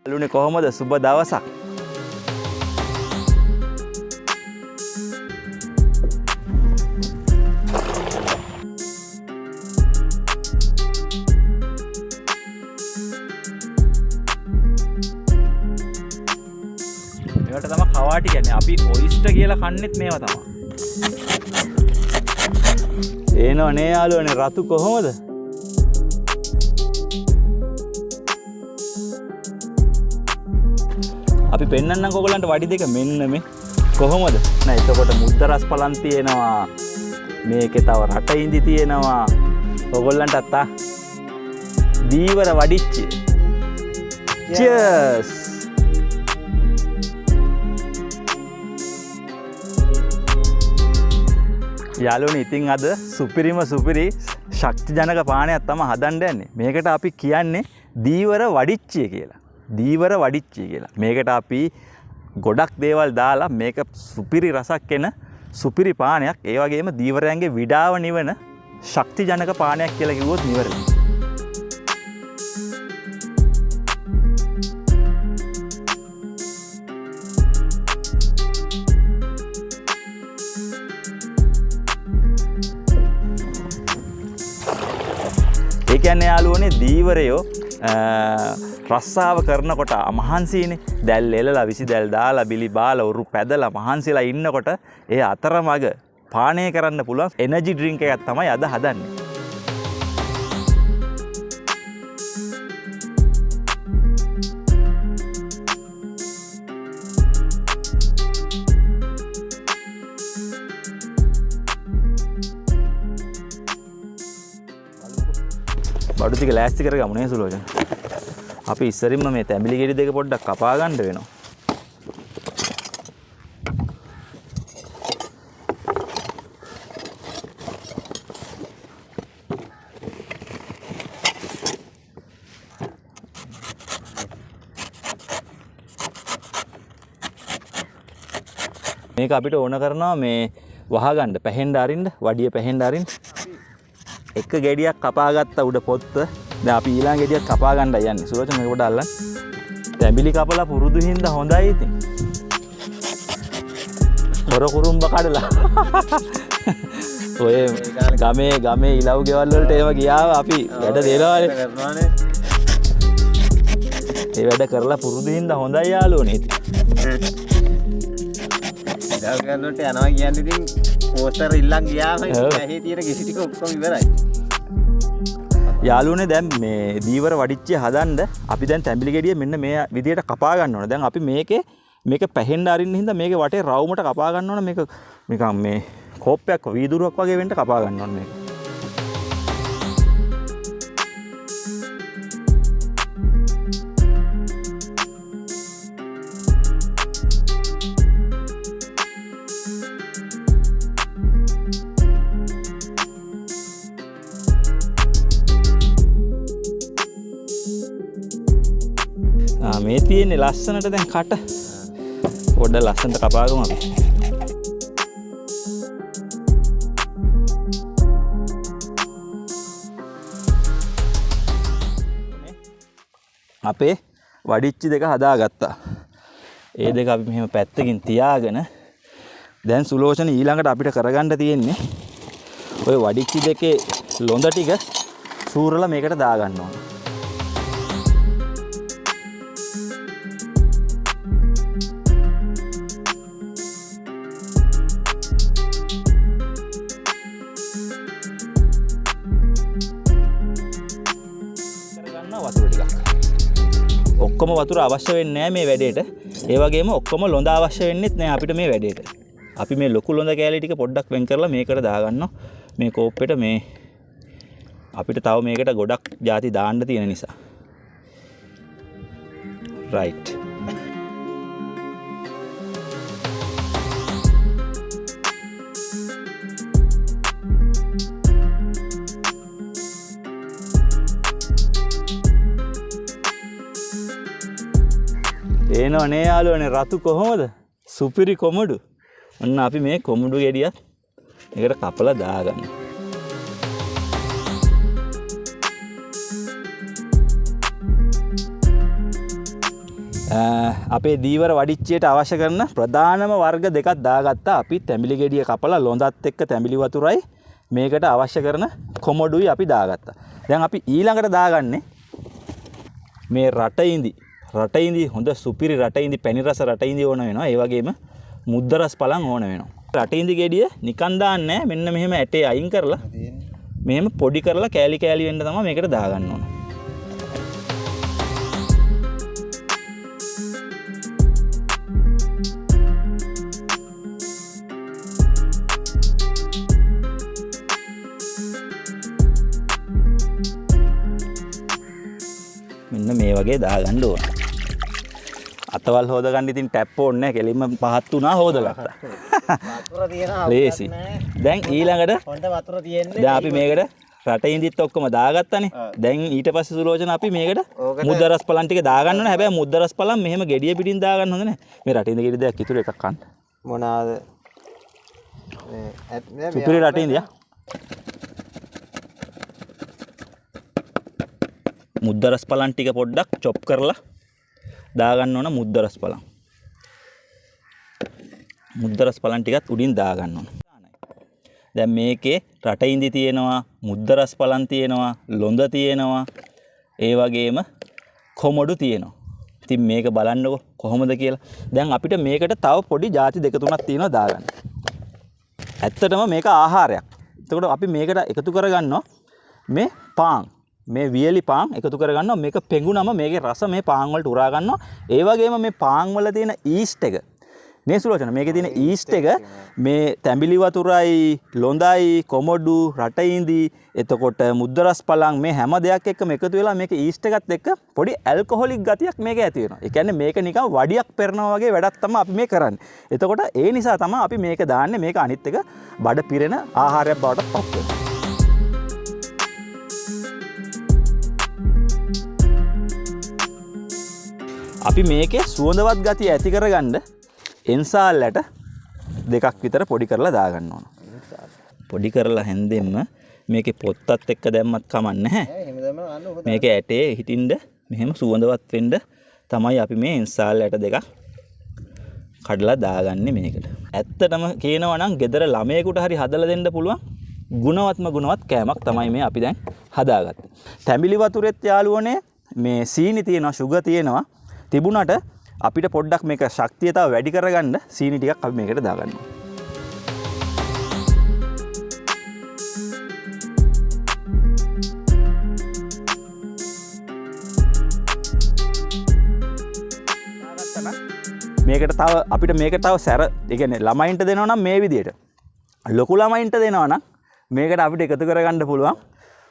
යාළුවනේ කොහොමද? සුබ දවසක්. මේවට තමයි කවාටි කියන්නේ. අපි ඔයිස්ටර් කියලා කන්නේත් මේවා තමයි. එනෝනේ යාළුවනේ රතු කොහොමද? අපි පෙන්නන්නම් ඔයගලන්ට වඩි දෙක මෙන්න මේ කොහොමද? නෑ එතකොට මුද්ද රස් පලන් තියෙනවා. මේකේ තව රට ඉඳි තියෙනවා. ඔයගලන්ට අත්තා දීවර වඩිච්චි. cheers. යාළුවනේ ඉතින් අද සුපිරිම සුපිරි ශක්ති ජනක පානයක් තමයි හදන්න යන්නේ. මේකට අපි කියන්නේ දීවර වඩිච්චිය කියලා. දීවර වඩිච්චිය කියලා. මේකට අපි ගොඩක් දේවල් දාලා මේක සුපිරි රසක් එන සුපිරි පානයක්. ඒ වගේම දීවරයන්ගේ විඩාව නිවන ශක්ති ජනක පානයක් කියලා කිව්වොත් නිවැරදියි. ඒ කියන්නේ යාළුවනේ දීවරයෝ රස්සාව කරනකොට මහන්සියනේ. දැල් එලලා විසි දැල් දාලා බිලි බාලා උරු පැදලා මහන්සිලා ඉන්නකොට ඒ අතරමඟ පානය කරන්න පුළුවන් එනර්ජි ඩ්‍රින්ක් එකක් තමයි අද හදන්නේ. බඩු ටික ලෑස්ති කරගමු නේ සුලෝචන. අපි ඉස්සරින්ම මේ තැඹිලි ගෙඩි දෙක පොඩ්ඩක් කපා ගන්න වෙනවා. මේක අපිට ඕන කරනවා මේ වහගන්න පැහෙන්න අරින්න වඩිය පැහෙන්න අරින්න. එක ගෙඩියක් කපා ගත්ත උඩ පොත්ත. දැන් අපි ඊළඟ ගෙඩියක් කපා ගන්නයි යන්නේ. සුලෝචන මේක පොඩ්ඩක් අල්ලන්න. තැඹිලි කපලා පුරුදු හින්දා හොඳයි ඉතින්. හොර කුරුම්බ කඩලා. ඔය ගමේ ඉලව් ගෙවල් වලට ඒව ගියාව අපි වැඩ දෙනවානේ. ඒ වැඩ කරලා පුරුදු හින්දා හොඳයි යාළුවනේ ඉතින්. ඉලව් ගෙවල් වලට යනවා කියන්නේ ඉතින් පෝස්ටර් ඉල්ලන් ගියාම ඇහි තියෙන කිසි ටික ඔක්කොම ඉවරයි. යාළුවනේ දැන් මේ දීවර වඩිච්චිය හදන්න අපි දැන් තැඹිලි ගෙඩිය මෙන්න මේ විදියට කපා ගන්න ඕනේ. දැන් අපි මේක පැහෙන්න අරින්න හින්දා මේකේ වටේ රවුමට කපා ගන්න ඕනේ. මේක නිකන් මේ කෝප්පයක් වීදුරුවක් වගේ වෙන්න කපා ගන්න ඕනේ මේක. මේ තියෙන්නේ ලස්සනට දැන් කට පොඩ්ඩක් ලස්සනට කපාගමු අපි. අපේ වඩිච්චි දෙක හදාගත්තා. ඒ දෙක අපි මෙහෙම පැත්තකින් තියාගෙන දැන් සුලෝචන ඊළඟට අපිට කරගන්න තියෙන්නේ ඔය වඩිච්චි දෙකේ ලොඳ ටික සූරලා මේකට දාගන්න ඕන. ඔක්කොම වතුර අවශ්‍ය වෙන්නේ නැහැ මේ වැඩේට. ඒ වගේම ඔක්කොම ලොඳ අවශ්‍ය වෙන්නේත් නැහැ අපිට මේ වැඩේට. අපි මේ ලොකු ලොඳ කෑලි ටික පොඩ්ඩක් වෙන් කරලා මේකට දාගන්නවා. මේ කෝප්පෙට මේ අපිට තව මේකට ගොඩක් ಜಾති දාන්න තියෙන නිසා. right. එනෝනේ යාළුවනේ රතු කොහොමද? සුපිරි කොමඩු. ඔන්න අපි මේ කොමඩු ගෙඩියක් ඒකට කපලා දාගන්න. අපේ දීවර වඩිච්චියට අවශ්‍ය කරන ප්‍රධානම වර්ග දෙකක් දාගත්තා. අපි තැඹිලි ගෙඩිය කපලා ලොඳත් එක්ක තැඹිලි වතුරයි මේකට අවශ්‍ය කරන කොමඩුයි අපි දාගත්තා. දැන් අපි ඊළඟට දාගන්නේ මේ රටඉඳි හොඳ සුපිරි රටඉඳි පැණි රස රටඉඳි ඕන වෙනවා. ඒ වගේම මුද්ද රස පලං ඕන වෙනවා. රටඉඳි ගෙඩිය නිකන් දාන්නේ නැහැ. මෙන්න මෙහෙම ඇටේ අයින් කරලා මෙහෙම පොඩි කරලා කෑලි කෑලි වෙන්න තමයි මේකට දාගන්න ඕන. මෙන්න මේ වගේ දාගන්න ඕන. අතවල් හොදගන්න ඉතින් ටැප් ඕනේ නැහැ. කෙලින්ම පහත් වුණා හොදගත්තා. වතුර තියෙනවා. ලේසි. දැන් ඊළඟට හොඳ වතුර තියෙන්නේ. දැන් අපි මේකට රටින්දිත් ඔක්කොම දාගත්තානේ. දැන් ඊට පස්සේ සුලෝචන අපි මේකට මුද්ද රස පලන් ටික දාගන්න ඕනේ. හැබැයි මුද්ද රස පලන් මෙහෙම ගෙඩිය පිටින් දාගන්න හොඳ නැහැ. මේ රටින්දි ගෙඩි දෙකක් ඉතුරු එකක් ගන්න. මොනවාද? සුපිරි රටින්දියා. මුද්ද රස පලන් ටික පොඩ්ඩක් චොප් කරලා දාගන්න ඕන මුද්ද රස පලන්. මුද්ද රස පලන් ටිකත් උඩින් දාගන්න ඕන. දැන් මේකේ රටින්දි තියෙනවා, මුද්ද රස පලන් තියෙනවා, ලොඳ තියෙනවා, ඒ වගේම කොමඩු තියෙනවා. ඉතින් මේක බලන්නකො කොහොමද කියලා. දැන් අපිට මේකට තව පොඩි ಜಾති දෙක තුනක් තියෙනවා දාගන්න. ඇත්තටම මේක ආහාරයක්. එතකොට අපි මේකට එකතු කරගන්නවා මේ පාන්. මේ වියලි පාන් එකතු කරගන්නවා. මේක පෙඟුනම මේකේ රස මේ පාන් වලට උරා ගන්නවා. ඒ වගේම මේ පාන් වල තියෙන ඊස්ට් එක නේ සුලෝචන මේකේ තියෙන ඊස්ට් එක මේ තැඹිලි වතුරයි ලොඳයි කොමඩු රටඉඳි එතකොට මුද්ද රස පලං මේ හැම දෙයක් එක්කම එකතු වෙලා මේක ඊස්ට් එකත් එක්ක පොඩි ඇල්කොහොලික් ගතියක් මේක ඇති වෙනවා. ඒ කියන්නේ මේක නිකන් වඩියක් පෙරනවා වගේ වැඩක් තමයි අපි මේ කරන්නේ. එතකොට ඒ නිසා තමයි අපි මේක දාන්නේ. මේක අනිත් එක බඩ පිරෙන ආහාරයක් බවට පත් වෙනවා. අපි මේකේ සුවඳවත් ගතිය ඇති කරගන්න එන්සාල්ලට දෙකක් විතර පොඩි කරලා දාගන්න ඕන. පොඩි කරලා හැන්දෙන්න මේකේ පොත්තත් එක්ක දැම්මත් කමක් නැහැ. මේක ඇටේ හිටින්න මෙහෙම සුවඳවත් වෙන්න තමයි අපි මේ එන්සාල්ලට දෙකක් කඩලා දාගන්නේ මේකට. ඇත්තටම කියනවා නම් ගෙදර ළමයෙකුට හරි හදලා දෙන්න පුළුවන් ගුණවත් කෑමක් තමයි මේ අපි දැන් හදාගත්තේ. තැඹිලි වතුරෙත් යාළුවනේ මේ සීනි තියෙනවා, සුගර් තියෙනවා. තිබුණට අපිට පොඩ්ඩක් මේක ශක්තිය තව වැඩි කරගන්න සීනි ටිකක් අපි මේකට දාගන්නවා. මේකට තව අපිට මේක තව සැර ඒ කියන්නේ ළමයින්ට දෙනවා නම් මේ විදියට. ලොකු ළමයින්ට දෙනවා නම් මේකට අපිට එකතු කරගන්න පුළුවන්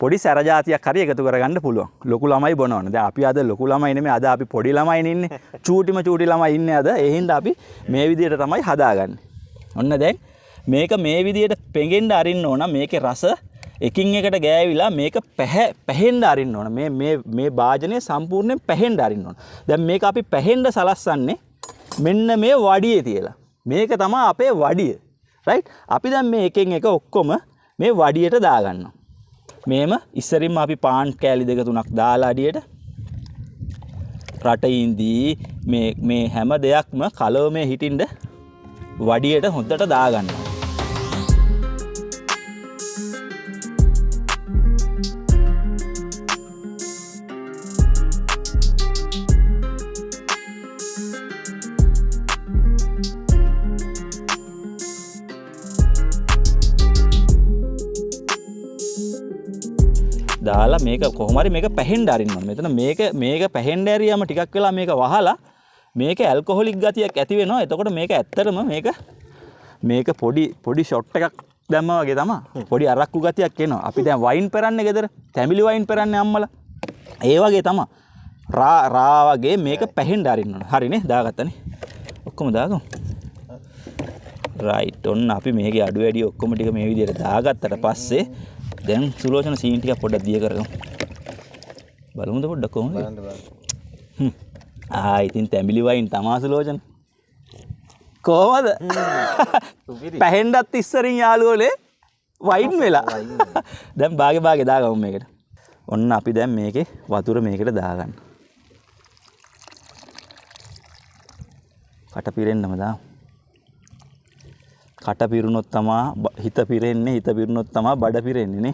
පොඩි සැර જાතියක් හරි එකතු කරගන්න පුළුවන්. ලොකු ළමයි බොනවනේ. දැන් අපි අද ලොකු ළමයි නෙමෙයි අද අපි පොඩි ළමයිනේ ඉන්නේ. චූටි ළමයි ඉන්නේ අද. ඒ හින්දා අපි මේ විදියට තමයි හදාගන්නේ. ඔන්න දැන් මේක මේ විදියට පෙඟෙන්න අරින්න ඕන. මේකේ රස එකින් එකට ගෑවිලා මේක පැහෙන්න අරින්න ඕන. මේ භාජනය සම්පූර්ණයෙන් පැහෙන්න අරින්න ඕන. දැන් මේක අපි පැහෙන්න සලස්සන්නේ මෙන්න මේ වඩියේ තියලා. මේක තමයි අපේ වඩිය. රයිට්? අපි දැන් මේ එකෙන් එක ඔක්කොම මේ වඩියට දාගන්නවා. මේම ඉස්සරින්ම අපි පාන් කෑලි දෙක තුනක් දාලා අඩියට රටින්දී මේ හැම දෙයක්ම කලවමේ හිටින්න වඩියට හොඳට දාගන්නවා. දාලා මේක කොහොම හරි මේක පැහෙන්න අරින්න ඕනේ. මෙතන මේක පැහෙන්න ඇරියාම ටිකක් වෙලා මේක වහලා මේක ඇල්කොහොලික් ගතියක් ඇති වෙනවා. එතකොට මේක ඇත්තටම මේක පොඩි ෂොට් එකක් දැම්මා වගේ තමයි. පොඩි අරක්කු ගතියක් එනවා. අපි දැන් වයින් පෙරන්නේ ගෙදර. තැඹිලි වයින් පෙරන්නේ අම්මලා. ඒ වගේ තමයි. රා වගේ මේක පැහෙන්න අරින්න ඕනේ. හරිනේ දාගත්තනේ. ඔක්කොම දාගමු. රයිට්. ඔන්න අපි මේකේ අඩු වැඩි ඔක්කොම ටික මේ විදිහට දාගත්තට පස්සේ දැන් සුලෝචන සීන් ටික පොඩ්ඩක් දිය කරගමු. බලමුද පොඩ්ඩක් කොහොමද? බලන්න. ඉතින් තැඹිලි වයින් තමා සුලෝචන. කොහොමද? පැහෙන්නත් ඉස්සරින් යාළුවෝනේ වයින් වෙලා. දැන් භාගේ දාගමු මේකට. ඔන්න අපි දැන් මේකේ වතුර මේකට දාගන්න. කට පිරෙන්නම දා. කට පිරුණොත් තමා හිත පිරෙන්නේ, හිත පිරුණොත් තමා බඩ පිරෙන්නේ නේ.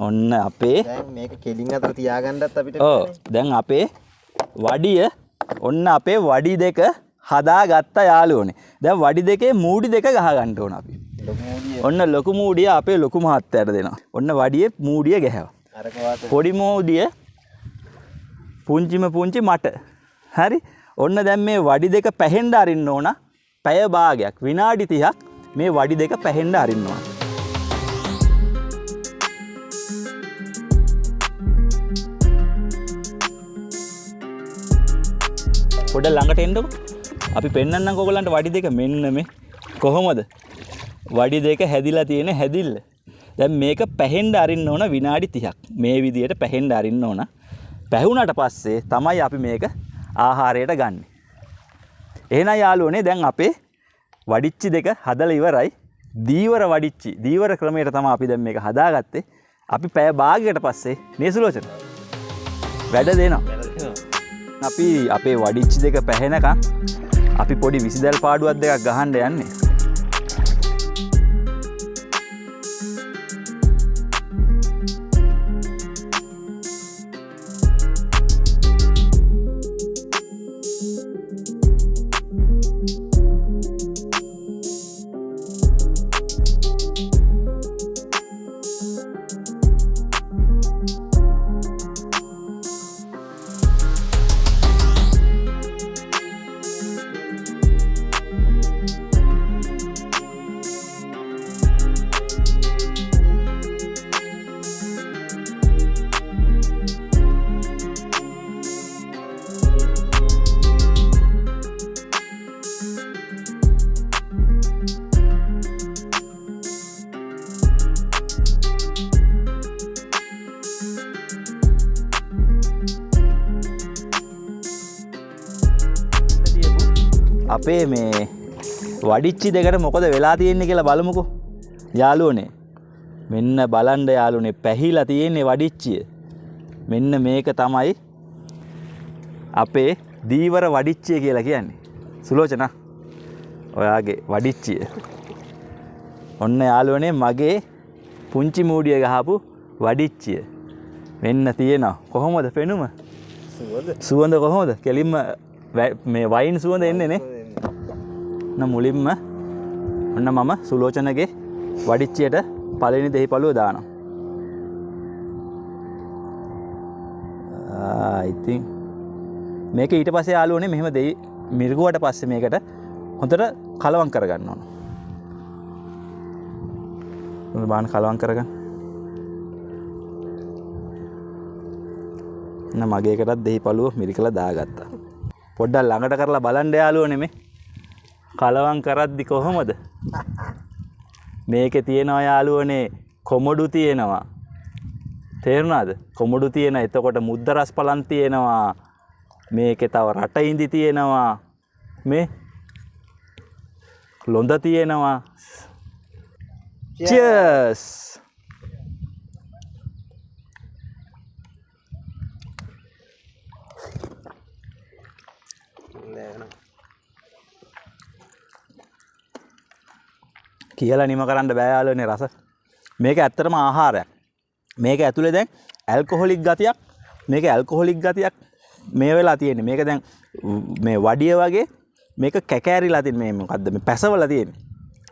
ඔන්න අපේ දැන් මේක කෙලින් අතර තියාගන්නත් අපිට ඔව් දැන් අපේ වඩිය ඔන්න අපේ වඩි දෙක හදාගත්ත යාළුවනේ. දැන් වඩි දෙකේ මූඩි දෙක ගහ ගන්න ඕන අපි. ඔන්න ලොකු මූඩිය අපේ ලොකු මහත්තයාට දෙනවා. ඔන්න වඩියේ මූඩිය ගැහැවා. පොඩි මූඩිය පුංචි මට. හරි. ඔන්න දැන් මේ වඩි දෙක පැහෙන්න අරින්න ඕන. පැය භාගයක් විනාඩි 30ක් මේ වඩි දෙක පැහෙන්න අරින්න ඕන. පොඩ ළඟට එන්නකො. අපි පෙන්නන්නම් ඔයගලන්ට වඩි දෙක මෙන්න මේ කොහොමද? වඩි දෙක හැදිලා තියෙන හැදිල්ල. දැන් මේක පැහෙන්න අරින්න ඕන විනාඩි 30ක්. මේ විදියට පැහෙන්න අරින්න ඕන. පැහුණාට පස්සේ තමයි අපි මේක ආහාරයට ගන්න. එහෙනම් යාළුවනේ දැන් අපේ වඩිච්චි දෙක හදලා ඉවරයි. දීවර වඩිච්චි. දීවර ක්‍රමයට තමයි අපි දැන් මේක හදාගත්තේ. අපි පැය භාගයකට පස්සේ නේසුලෝචන වැඩ දෙනවා. අපි අපේ වඩිච්චි දෙක පැහෙනකම් අපි පොඩි විසිදල් පාඩුවක් දෙකක් ගහන්න යන්නේ. අපේ මේ වඩිච්චි දෙකට මොකද වෙලා තියෙන්නේ කියලා බලමුකෝ යාළුවනේ. මෙන්න බලන්න යාළුවනේ පැහිලා තියෙන්නේ වඩිච්චිය. මෙන්න මේක තමයි අපේ දීවර වඩිච්චිය කියලා කියන්නේ. සුලෝචනා ඔයාගේ වඩිච්චිය. ඔන්න යාළුවනේ මගේ පුංචි මූඩිය ගහපු වඩිච්චිය. මෙන්න තියෙනවා. කොහොමද පෙනුම? සුවඳ කොහොමද? කෙලින්ම මේ වයින් සුවඳ එන්නේ නේ. මුලින්ම ඔන්න මම සුලෝචනගේ වඩිච්චියට පළවෙනි දෙහි පළුව දානවා. ඉතින් මේක ඊට පස්සේ යාළුවනේ මෙහෙම දෙයි මිරිගුවට පස්සේ මේකට හොඳට කලවම් කරගන්න ඕන. මොකද බාන කලවම් කරගන්න. මගේ එකටත් දෙහි පළුව මිරිකලා දාගත්තා. පොඩ්ඩක් ළඟට කරලා බලන්න යාළුවනේ මේ කලවම් කරද්දි කොහොමද? මේකේ තියෙනවා යාළුවනේ කොමඩු තියෙනවා. තේරුණාද? කොමඩු තියෙන. එතකොට මුද්ද රස පලන් තියෙනවා. මේකේ තව රට ඉඳි තියෙනවා. මේ ලොඳ තියෙනවා. Cheers. කියලා නිම කරන්න බෑ යාළුවනේ රස. මේක ඇත්තටම ආහාරයක්. මේක ඇතුලේ දැන් ඇල්කොහොලික් ගතියක් මේ වෙලා තියෙන්නේ. මේක දැන් මේ වඩිය වගේ මේක කැකෑරිලා තියෙන මේ මොකද්ද මේ පැසවලා තියෙන්නේ.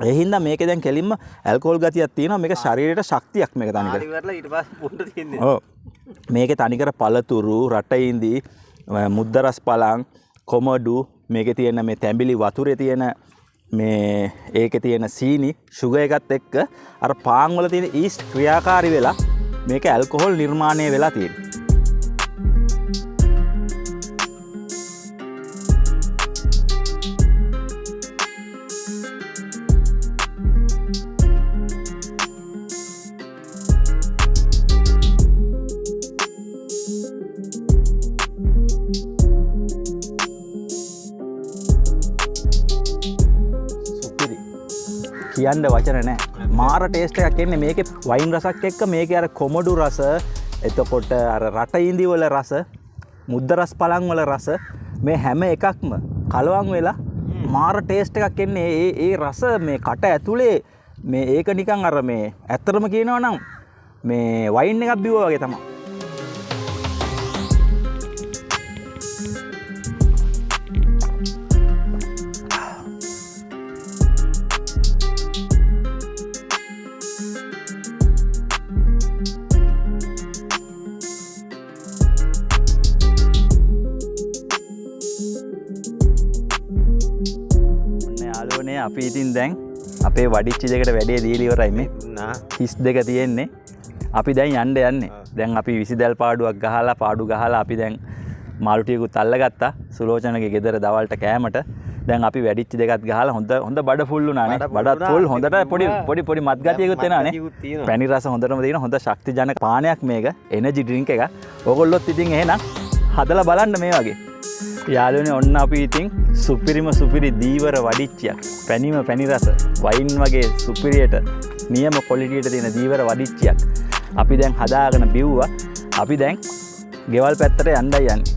ඒ හින්දා මේකේ දැන් කෙලින්ම ඇල්කොහොල් ගතියක් තියෙනවා. මේක ශරීරයට ශක්තියක් මේක තනිකර. හරි වරලා ඊට පස්සේ පොඩ්ඩ තියෙන්නේ. ඔව්. මේකේ තනිකර පළතුරු, රටඉඳි, මුද්ද රස පලං, කොමඩු, මේකේ තියෙන මේ තැඹිලි වතුරේ තියෙන මේ ඒකේ තියෙන සීනි සුගර් එකත් එක්ක අර පාන් වල තියෙන ඊස්ට් ක්‍රියාකාරී වෙලා මේක ඇල්කොහොල් නිර්මාණය වෙලා තියෙනවා. කියන්න වචන නෑ. මාර ටේස්ට් එකක් එන්නේ මේකේ වයින් රසක් එක්ක මේකේ අර කොමඩු රස, එතකොට අර රට ඉඳි වල රස, මුද්ද රස පලං වල රස මේ හැම එකක්ම කලවම් වෙලා මාර ටේස්ට් එකක් එන්නේ. ඒ රස මේ කට ඇතුලේ මේ ඒක නිකන් අර මේ ඇත්තටම කියනවා නම් මේ වයින් එකක් බිව්වා වගේ තමයි. අපි ඉතින් දැන් අපේ වඩිච්චි දෙකට වැඩේ දීලා ඉවරයි මේ. හිස් දෙක තියෙන්නේ. අපි දැන් යන්නේ. දැන් අපි විසිදැල් පාඩුවක් ගහලා පාඩු ගහලා අපි දැන් මාළු ටිකකුත් අල්ලගත්තා. සුලෝචනගේ ගෙදර දවල්ට කෑමට. දැන් අපි වැඩිච්චි දෙකත් ගහලා හොඳ බඩ ෆුල් වුණානේ. බඩත් ෆුල් හොඳට පොඩි මත් ගතියකුත් එනවානේ. පැණි රස හොඳටම තියෙන හොඳ ශක්තිජනක පානයක් මේක. එනර්ජි ඩ්‍රින්ක් එකක්. ඕගොල්ලොත් ඉතින් එහෙනම් හදලා බලන්න මේ වගේ. යාළුවනේ ඔන්න අපි ඉතින් සුපිරි දීවර වඩිච්චියක් පැණි රස වයින් වගේ සුපිරියට නියම ක්වොලිටියට තියෙන දීවර වඩිච්චියක් අපි දැන් හදාගෙන බිව්වා. අපි දැන් ගෙවල් පැත්තට යන්නයි යන්නේ.